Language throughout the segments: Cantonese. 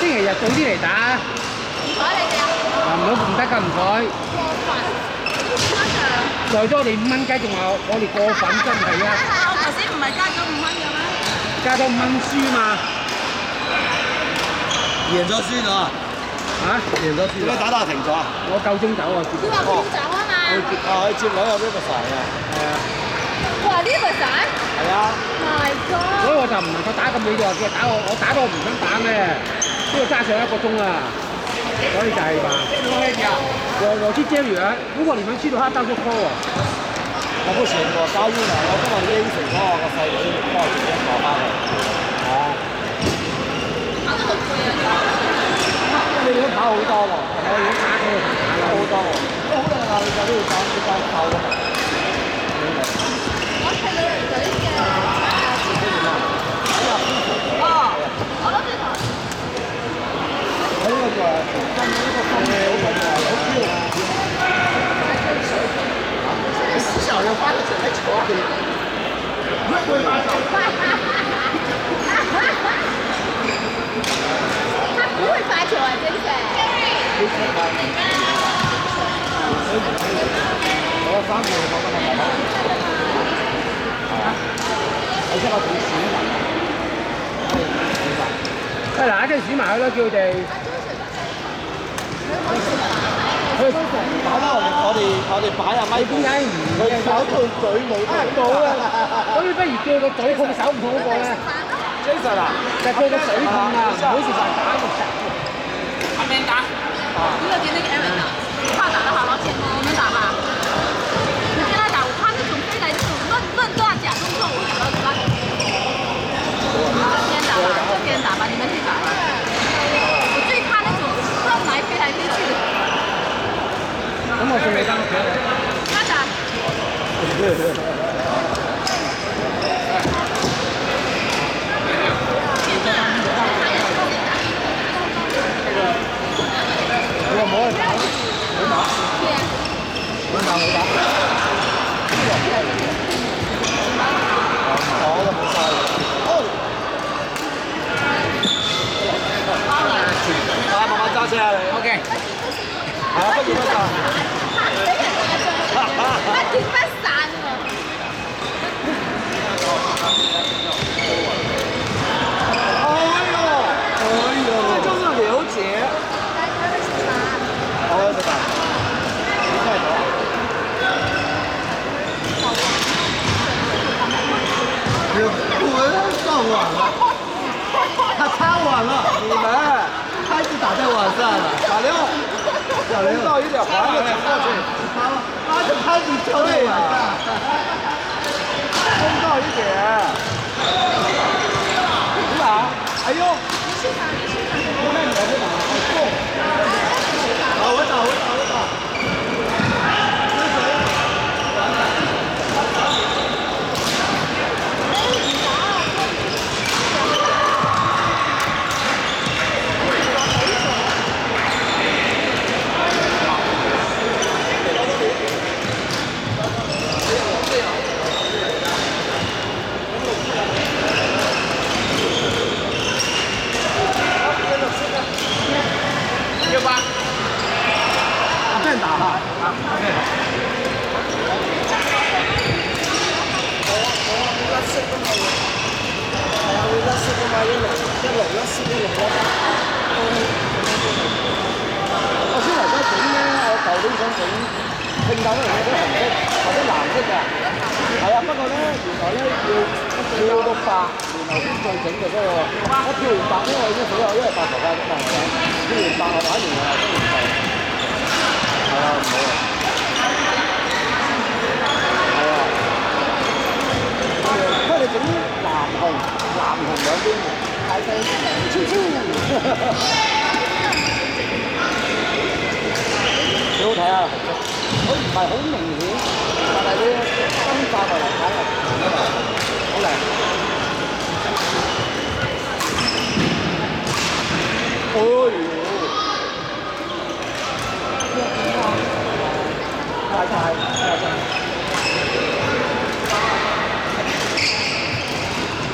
星期日早啲嚟打。唔睬你哋啊！唔好唔得㗎，唔睬。過分，耐咗我哋5蚊雞，仲話我哋過分，真係啊！我頭先唔係加咗5蚊嘅咩？加多5蚊輸嘛。贏咗輸咗啊！嚇？贏咗輸咗。點解打停咗啊？我夠鐘走啊！佢話跳走啊嘛。可以接兩個 Riverside 啊。係啊。哇！呢個仔係啊。My God！所以我就唔能夠打咁遠，就話叫佢打我打到我唔想打咩，都要揸上1個鐘啊！所以就係話，我去 Jerry 啊，如果你們去的話，到時候 call 我。我不行，我交醫啊！我今日應承咗我個細女幫我自己坐翻去。哦。跑得好攰啊！你哋都跑好多喎，我已經打咗跑好多喎。都好多壓力㗎，都要跑，要跑㗎嘛。我睇到人隊嘅。哦，我諗住同。我呢個就係跟呢個風嘅好緊要，好飄啊！你小人發咗成喺坐佢，唔會發手。他不會發球啊，真是。我3個我今日打。我即係我同選民。嗱，一陣選埋佢啦，叫佢哋。打得我哋擺阿咪，點解唔佢搞到嘴冇冇啊？咁你不如叫個嘴痛手唔痛嗰個咧 ？Jason 啊，就叫個嘴痛啊，唔好食飯打個石。還沒打。你有給那個 Aaron 打，怕打的話，老鐵，你們打吧。你跟他打，我怕那種飛來這種亂斷假動作，我打到他。這邊打吧，這邊打吧，你們去打吧。我最怕那種亂來飛來飛去的。咁我送你單車。他打。你話冇人打，你打。你打冇打？我就冇晒。慢慢揸車啊你。OK。係啊，不見不散。不見不散喎。這就是劉姐。我要食飯。你真係好。上晚了，他擦晚了，你們开始打在晚上了。小刘，公道一点，还没过去，他就开始抽了。公道一点。你打，哎呦！我打。要吧？这样打哈。OK。我甩色都冇。係啊，會甩色㗎嘛，一路甩色一路甩。我先嚟想整咧，我舊年想整聖誕嗰陣時紅色或者藍色嘅。係啊，不過咧原來咧要到白，然後先再整嘅嗰個。我跳完白咧，我已經死啦，因為白頭髮咁難整。跳完白我玩完我又都唔係。係啊，唔好啊。係啊。不過你整藍紅兩邊太聲超超。幾好睇啊！佢唔係好明顯，但係你分化落嚟睇啊，好靚。哎呦！太大。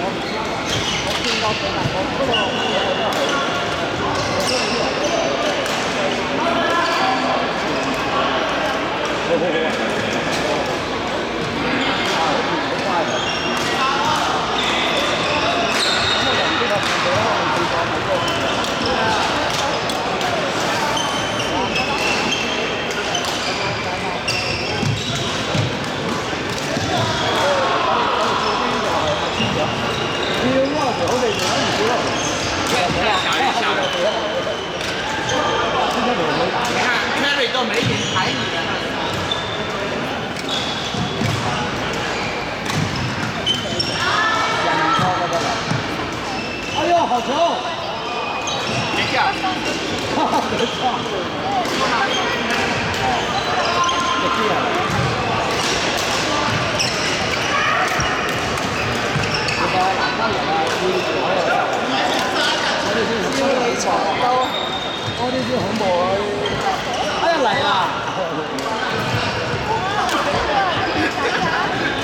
我見過佢，但我嗰個我覺得係。好球！别架。没错。一啲啊！而家南方人啊，要住喺度，我哋先燒你床兜，我哋先恐怖啊！哎呀嚟啦！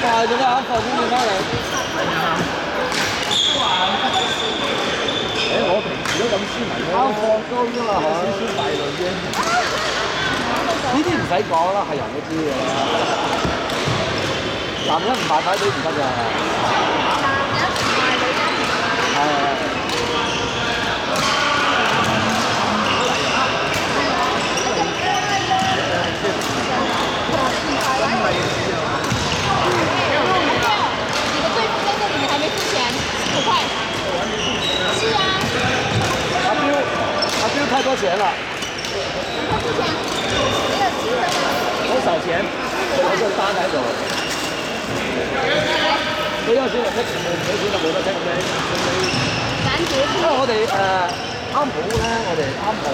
快咗啦！放工點解你？我平時都咁斯文嘅，啱放工啫嘛，少少敗類啫。呢啲唔使講啦，係人都知嘅。男人唔扮睇女唔得㗎。男人唔扮女人。係。太多錢了，好少錢，我就單喺度。你有錢就剔，冇錢就冇得剔嘅。因為我哋啱好咧，我哋啱好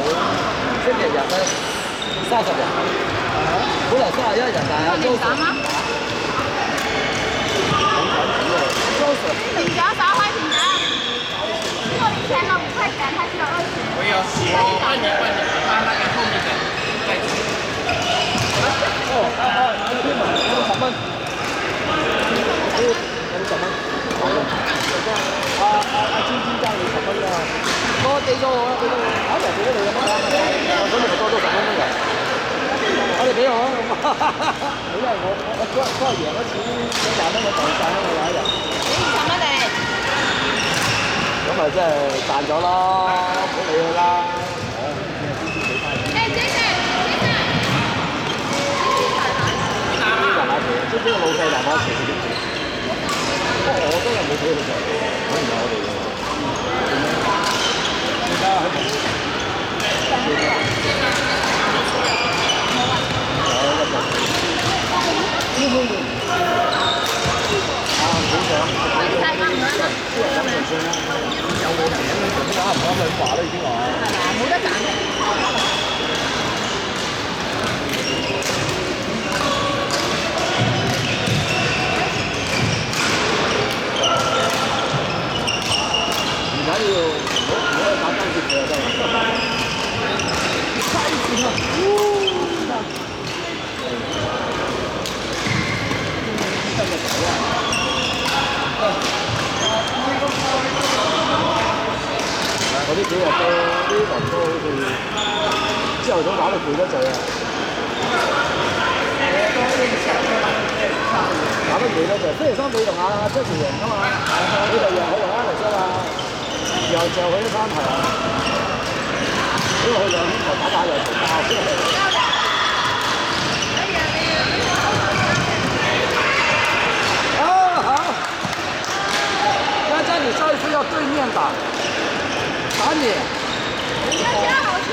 星期日咧30人，本來31人，但係都平價打開平價，如果你前了5塊錢，它是要20。我要慢點，把那個後面的再吃。50蚊，50蚊。尖爭你10蚊啊！我記咗我啦，記咗我。啊，人俾咗你啦嘛？咁你咪多10蚊㗎。我哋俾我啊！因為我嗰日贏咗錢，1萬蚊我袋曬啦，我有一日。俾20蚊你。咁咪真係賺咗咯，唔好理佢啦。誒，姐姐，即係老細拿把錢嘅啫。不過我都係冇睇佢做，可能有我哋嘅。而家喺度。好想。有冇名咁啱唔啱佢話啦已經話。係咪啊？冇得揀嘅。唔緊要，唔可以打單節嘅就得。太勁啦！我呢幾日都呢輪都好似朝頭早打到攰得滯啊！打得攰得滯，星期三你同阿張兆榮啊嘛，你就約我同 Alex 啊嘛，又就去啲攤頭，因為去兩邊台打又嘈交。你上一次要对面打，打你。人家家好钱。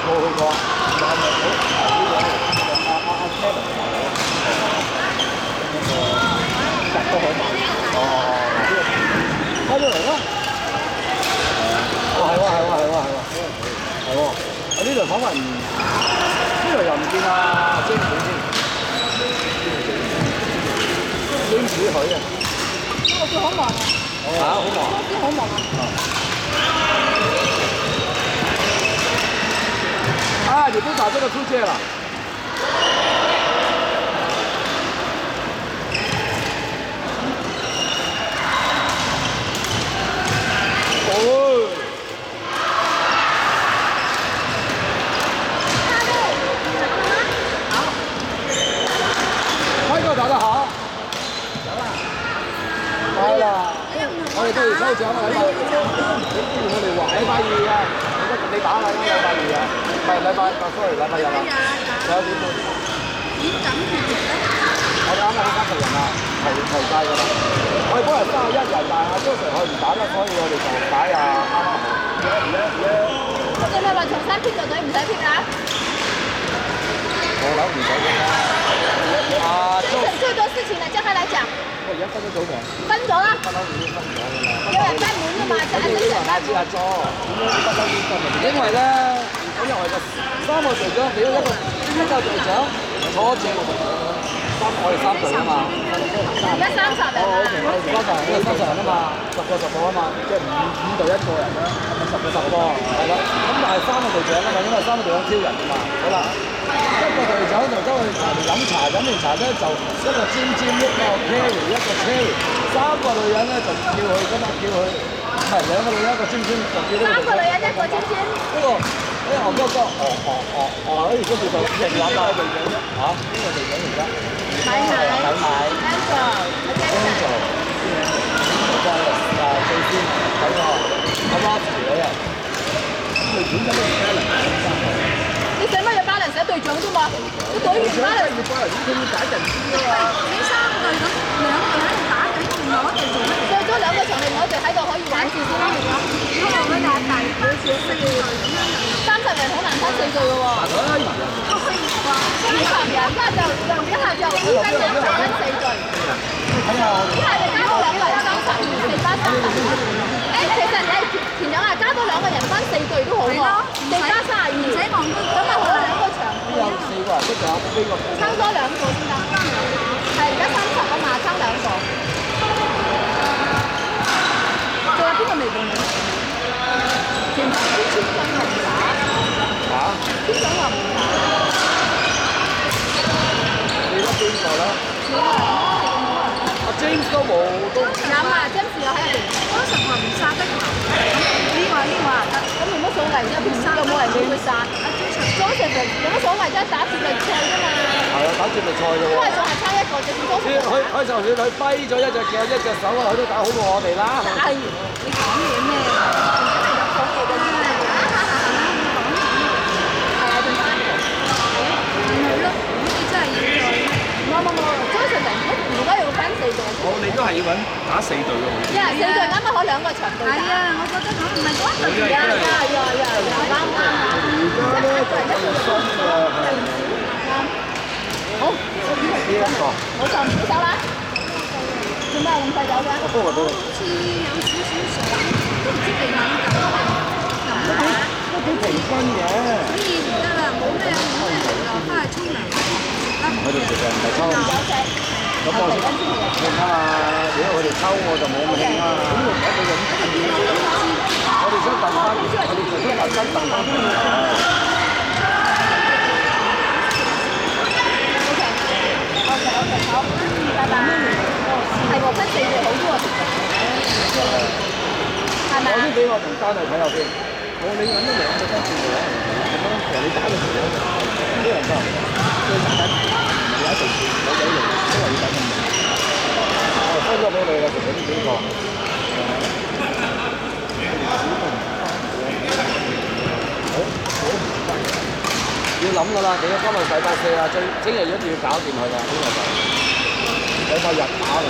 冇去過，但係入都好慢。開咗嚟啦！係喎，我呢度訪問，呢度又唔見啊，張子先。張子許啊！我知好忙啊！嚇，好忙！我知好忙啊！啊，你不打這個出界了。哦。開個打得好。係啦，我哋都要抽獎啊！我哋話禮拜二啊，你打啦，禮拜二啊，唔係禮拜，sorry，禮拜日啊，12點半。點咁決定咧？我哋啱啱去300人啦，齊晒㗎啦。我哋本來31人，但係阿 Joseph 佢唔打啦，所以我哋就擺啊啱啱好。即係你話重新編隊唔使編啊？我諗唔使編啦。阿 Joseph。事情呢？叫他来讲。我而家分咗組未？分咗啦。不嬲已經分咗㗎啦。有人班門㗎嘛，就係正常班門。阿莊，點樣不嬲已經分咗？因為咧，因為個3個隊長俾咗一個隊長坐住我哋3隊啊嘛。而家30人。哦，OK，我哋30人啊嘛，10個10個啊嘛，即係5隊1個人啦，係咪10個10個？係啦。咁但係3個隊長啊嘛，因為3個隊長挑人啊嘛。好啦，一個隊長就周去飲茶，飲完茶咧就一個尖尖一個 carry 一個 carry， 3個女人咧就叫佢咁啊，叫佢唔係2個女人一個尖尖就叫呢個。3個女人一個尖尖。呢個韓國個跟住就認諗啦隊長啫嚇，邊個隊長而家？米Angel，最先睇個阿 Rocky 嗰日，佢點解要 balance？ 你使乜要balance隊長啫嘛？個隊員 balance。要 balance，佢要解人知啊嘛。你3隊咁2隊喺度打緊，另外一隊做乜？對咗2個場，另外一隊喺度可以玩住先啦。如果我哋大好似4隊咁樣，30人好難分4隊嘅喎。30人，一下就5分鐘就分4隊。睇下我哋。一係就加多2個人30，4加30。其實你田總啊，加多2個人分4隊都好喎，4加32。唔使望都咁啊，好2個場。有4個人，即係有邊個？抽多2個先得。係而家30啊嘛，抽2個。仲有邊個未報名？田總話唔打。嚇？田總話唔打。你得邊個咧？阿 James 都冇都。有啊 ，James 有喺入邊。嗰陣話唔殺得球。呢個得，咁冇乜所謂啫，有冇人俾佢殺？阿 Joseph 有乜所謂啫？打接力賽啫嘛。係啊，打接力賽啫喎。因為仲係差1個啫，佢就算佢跛咗一隻腳一隻手啊，佢都打好過我哋啦。係，你講嘢咩？講嘢嘅啫。係啊，仲翻嚟。係咯，咁你真係要再。冇 ，Joseph 而家要分4隊。你都係要揾打4隊嘅好啲。因為4隊啱啱可2個場對打。係啊，我覺得咁唔係嗰一隊。啱。而家咧就一個新嘅係。好，呢一個。冇錯，唔手啦。做咩咁快走嘅？我幫我到。好似有少少水，都唔知地下咁。都幾平均嘅。所以唔得啦，冇咩嚟啦，翻去沖涼。佢哋其實唔係抽。咁我先傾下嘛，如果佢哋抽我就冇咁傾啦。我哋想揼翻，我哋就想揼翻。OK，好，拜拜。係喎，分4隊好啲喎，係咪？我先俾我同單去睇下先。你揾咗2個分4隊啊？咁樣其實你打嘅時候，啲人都最簡單，有一隊有幾隊都係要打咁耐。分咗俾你啦，仲有呢幾個。要諗㗎啦，你今日禮拜4啊，聽日一定要搞掂佢啦，呢個就禮拜日打嚟。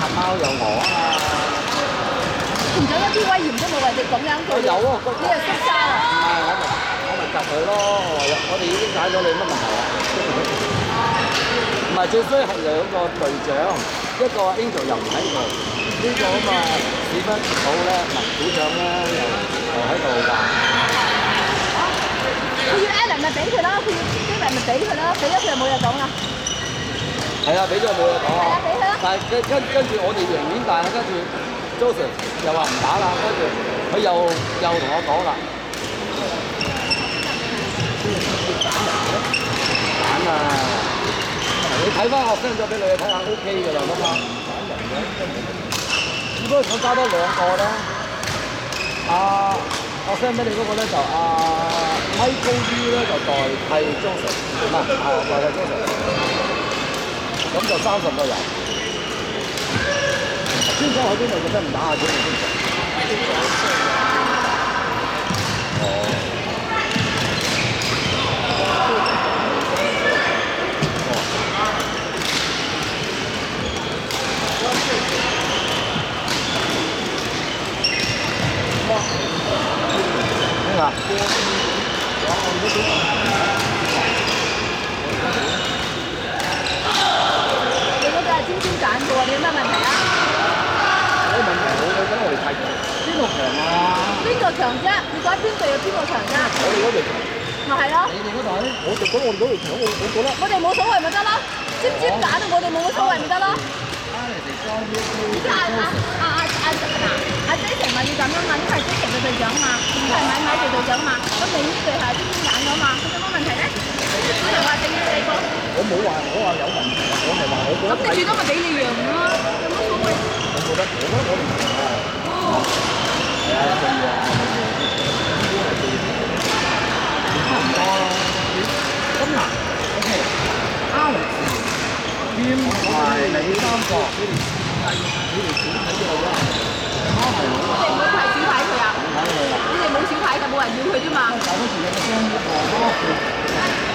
阿貓有我啊嘛。田總一啲威嚴都冇為你咁樣做。有啊，你係識沙啊？唔係，我咪及佢咯。我哋已經解咗你乜問題啊？唔係最衰係2個隊長，一個 Angel 又唔喺度，呢個啊嘛屎忽好咧，股長咧又喺度㗎。佢要 Allen 咪俾佢啦，佢要 David 咪俾佢啦，俾咗佢就冇嘢講啦。係啊，俾咗冇嘢講啊。係啊，俾佢啦。但係跟住我哋贏面大啦，跟住 Joseph 又話唔打啦，跟住佢又同我講啦。揀啊！你睇翻我 send 咗俾你睇下 OK 㗎啦，咁啊。只不過想加多2個咧。我 send 俾你嗰個咧就Michael V 咧就代替 Joseph， 唔係代替 Joseph， 咁就30個人。先生喺邊度？覺得唔打下先，哦。咩啊？過，你有咩問題啊？我問題我覺得我哋太強，邊度強啊？邊個強啫？你講邊隊有邊個強啫？我哋嗰隊強，咪係咯，你哋嗰隊，我就覺得我哋嗰隊強，我覺得。我哋冇所謂咪得咯，尖尖打到我哋冇乜所謂咪得咯。而家阿 Jason 咪要咁樣嘛，因為 Jason 嘅隊長嘛，唔係米嘅隊長嘛，咁你呢隊係尖尖揀咗嘛，咁有乜問題咧？我又話正要你講，我冇話有問題，我係話我覺得咁你最多咪俾你讓咯，有乜所謂？我唔明啊。係啊，對啊，差唔多啦。咁嗱，OK，Alex兼埋你三個，你哋小睇咗啦。我哋唔會提小睇佢啊，你哋冇小睇就冇人要佢啫嘛。搞嗰時有個雙腰喎，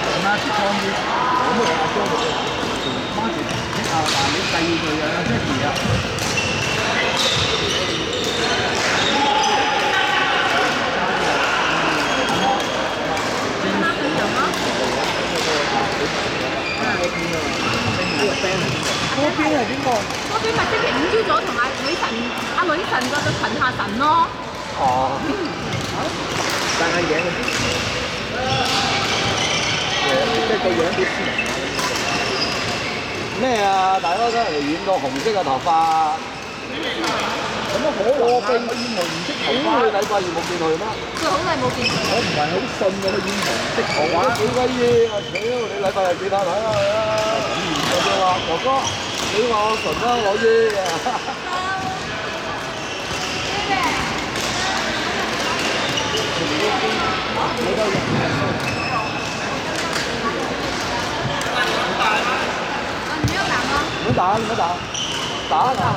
同阿切創業，咁我阿張同媽住啊，嗱你第二隊啊 Jackie 啊。嗰邊係邊個？嗰邊咪星期五朝早同女神個群下神咯。哦，但係贏即係個樣幾斯文咩啊？大哥真係染到紅色嘅頭髮，有乜可能啊？我染紅色頭髮，你禮拜二冇見佢咩？佢好耐冇見過。我唔係好信㗎，佢染紅色頭髮幾鬼嘢啊！屌，你禮拜日見下睇下佢啦。我就話哥哥，你話我純啦，我耶啊！你唔打，打。打。